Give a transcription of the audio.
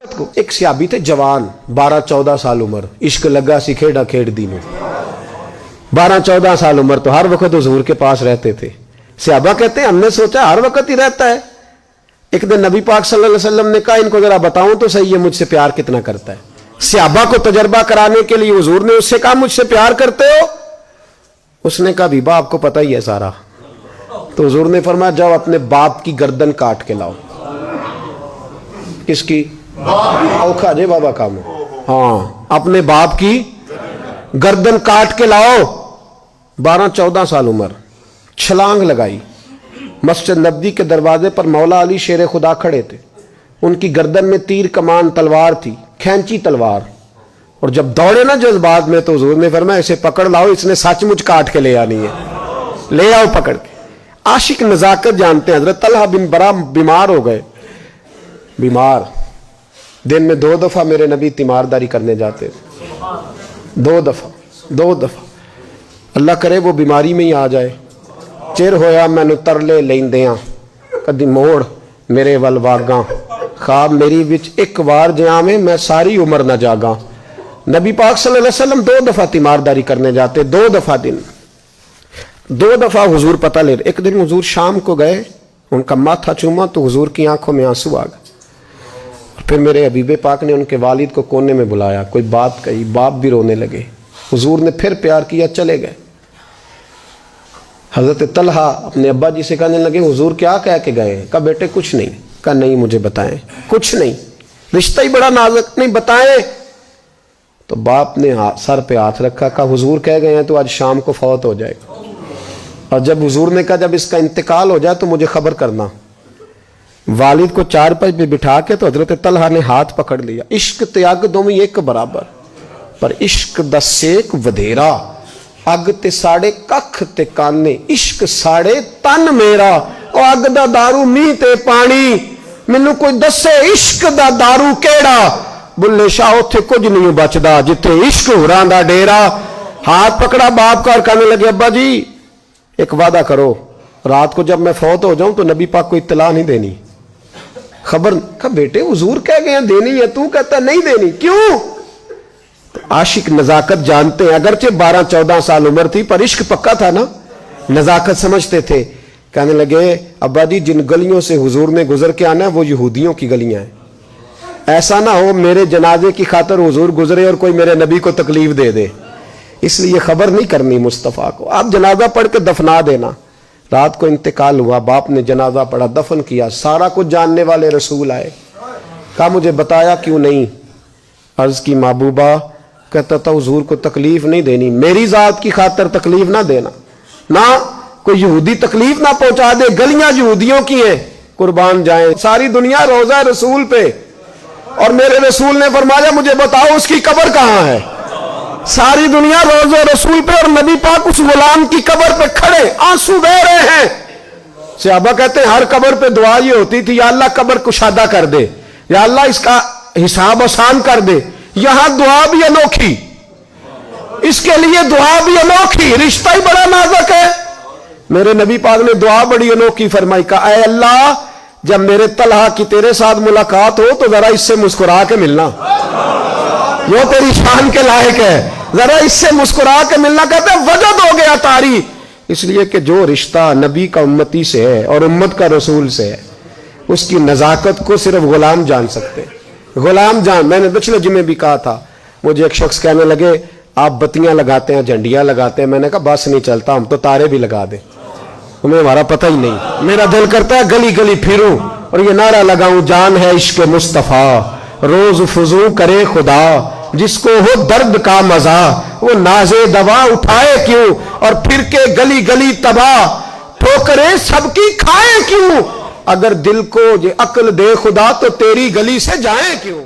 ایک صحابی تھے جوان 12-14 سال عمر, عشق لگا سی کھیڑا کھیڑ دی میں. 12-14 سال عمر تو ہر وقت حضور کے پاس رہتے تھے. صحابہ کہتے ہیں ہم نے سوچا ہر وقت ہی رہتا ہے. ایک دن نبی پاک صلی اللہ علیہ وسلم نے کہا ان کو ذرا بتاؤں تو صحیح ہے مجھ سے پیار کتنا کرتا ہے. صحابہ کو تجربہ کرانے کے لیے حضور نے اس سے کہا مجھ سے پیار کرتے ہو؟ اس نے کہا بیبا آپ کو پتہ ہی ہے سارا. تو حضور نے فرمایا جاؤ اپنے باپ کی گردن کاٹ کے لاؤ. کس کی؟ اوکھا جے بابا کام. ہاں اپنے باپ کی گردن کاٹ کے لاؤ. 12-14 سال عمر, چھلانگ لگائی. مسجد نبوی کے دروازے پر مولا علی شیر خدا کھڑے تھے. ان کی گردن میں تیر کمان تلوار تھی, کھینچی تلوار. اور جب دوڑے نا جذبات میں تو حضور نے فرمایا اسے پکڑ لاؤ, اس نے سچ مچ کاٹ کے لے آنی ہے. لے آؤ پکڑ کے. عاشق نزاکت جانتے ہیں. حضرت طلحہ بن برا بیمار ہو گئے. بیمار, دن میں 2 دفعہ میرے نبی تیمارداری کرنے جاتے تھے. 2 دفعہ. اللہ کرے وہ بیماری میں ہی آ جائے. چر ہویا مینو ترلے لیندیاں کدی موڑ میرے ول واگاں, خواب میری وچ ایک وار جہاں میں ساری عمر نہ جاگاں. نبی پاک صلی اللہ علیہ وسلم 2 دفعہ تیمارداری کرنے جاتے. 2 دفعہ دن, 2 دفعہ حضور پتہ لے. ایک دن حضور شام کو گئے, ان کا ماتھا چوما تو حضور کی آنکھوں میں آنسو آ گئے. پھر میرے حبیب پاک نے ان کے والد کو کونے میں بلایا, کوئی بات کہی, باپ بھی رونے لگے. حضور نے پھر پیار کیا, چلے گئے. حضرت طلحہ اپنے ابا جی سے کہنے لگے حضور کیا کہہ کے گئے؟ کہا بیٹے کچھ نہیں. کہا نہیں مجھے بتائیں. کچھ نہیں, رشتہ ہی بڑا نازک, نہیں بتائیں. تو باپ نے سر پہ ہاتھ رکھا, کہا حضور کہہ گئے ہیں تو آج شام کو فوت ہو جائے گا. اور جب حضور نے کہا جب اس کا انتقال ہو جائے تو مجھے خبر کرنا. والد کو 4 پہ بٹھا کے تو حضرت طلحہ نے ہاتھ پکڑ لیا. عشق تے اگ دوویں ایک برابر, پر عشق دا سیک ودھیرا. اگ تے ساڑے ککھ تے کانے, عشق ساڑے تن میرا. او اگ دا دارو میہ تے پانی, مینوں کوئی دسے عشق دا دارو کیڑا. بلے شاہ اتھے کچھ نہیں بچدا جتھے عشق ہوراں دا ڈیرا. ہاتھ پکڑا باپ کا اور کہنے لگے ابا جی ایک وعدہ کرو, رات کو جب میں فوت ہو جاؤں تو نبی پاک کو اطلاع نہیں دینی, خبر. کہا بیٹے حضور کہہ گئے ہیں دینی ہے, تو کہتا نہیں دینی, کیوں؟ عاشق نزاکت جانتے ہیں. اگرچہ 12-14 سال عمر تھی پر عشق پکا تھا نا, نزاکت سمجھتے تھے. کہنے لگے ابا جی جن گلیوں سے حضور نے گزر کے آنا ہے وہ یہودیوں کی گلیاں ہیں. ایسا نہ ہو میرے جنازے کی خاطر حضور گزرے اور کوئی میرے نبی کو تکلیف دے دے, اس لیے خبر نہیں کرنی مصطفیٰ کو. آپ جنازہ پڑھ کے دفنا دینا. رات کو انتقال ہوا, باپ نے جنازہ پڑھا, دفن کیا. سارا کچھ جاننے والے رسول آئے. کہا مجھے بتایا کیوں نہیں؟ عرض کی محبوبہ, کہتا تھا حضور کو تکلیف نہیں دینی, میری ذات کی خاطر تکلیف نہ دینا, نہ کوئی یہودی تکلیف نہ پہنچا دے. گلیاں یہودیوں کی ہیں, قربان جائیں. ساری دنیا روضہ رسول پہ, اور میرے رسول نے فرمایا مجھے بتاؤ اس کی قبر کہاں ہے. ساری دنیا روضہ رسول پہ, اور نبی پاک اس غلام کی قبر پہ کھڑے آنسو بہ رہے ہیں. صحابہ کہتے ہیں ہر قبر پہ دعا یہ ہوتی تھی یا اللہ قبر کشادہ کر دے, یا اللہ اس کا حساب آسان کر دے. یہاں دعا بھی انوکھی, اس کے لیے دعا بھی انوکھی, رشتہ ہی بڑا نازک ہے. میرے نبی پاک نے دعا بڑی انوکھی فرمائی. کہا اے اللہ جب میرے طلحہ کی تیرے ساتھ ملاقات ہو تو ذرا اس سے مسکرا کے ملنا, وہ تیری شان کے لائق ہے, ذرا اس سے مسکرا کے ملنا. کہتے ہیں وجد ہو گیا طاری, اس لیے کہ جو رشتہ نبی کا امتی سے ہے اور امت کا رسول سے ہے اس کی نزاکت کو صرف غلام جان سکتے. غلام جان. میں نے پچھلے جمعے بھی کہا تھا, مجھے ایک شخص کہنے لگے آپ بتیاں لگاتے ہیں, جھنڈیاں لگاتے ہیں. میں نے کہا بس نہیں چلتا, ہم تو تارے بھی لگا دیں, ہمیں ہمارا پتہ ہی نہیں. میرا دل کرتا ہے گلی گلی پھروں اور یہ نعرہ لگاؤں جان ہے عشق مصطفیٰ, روز فضو کرے خدا, جس کو ہو درد کا مزہ وہ نازے دوا اٹھائے کیوں, اور پھر کے گلی گلی تباہ ٹھوکریں سب کی کھائے کیوں. اگر دل کو یہ عقل دے خدا تو تیری گلی سے جائیں کیوں.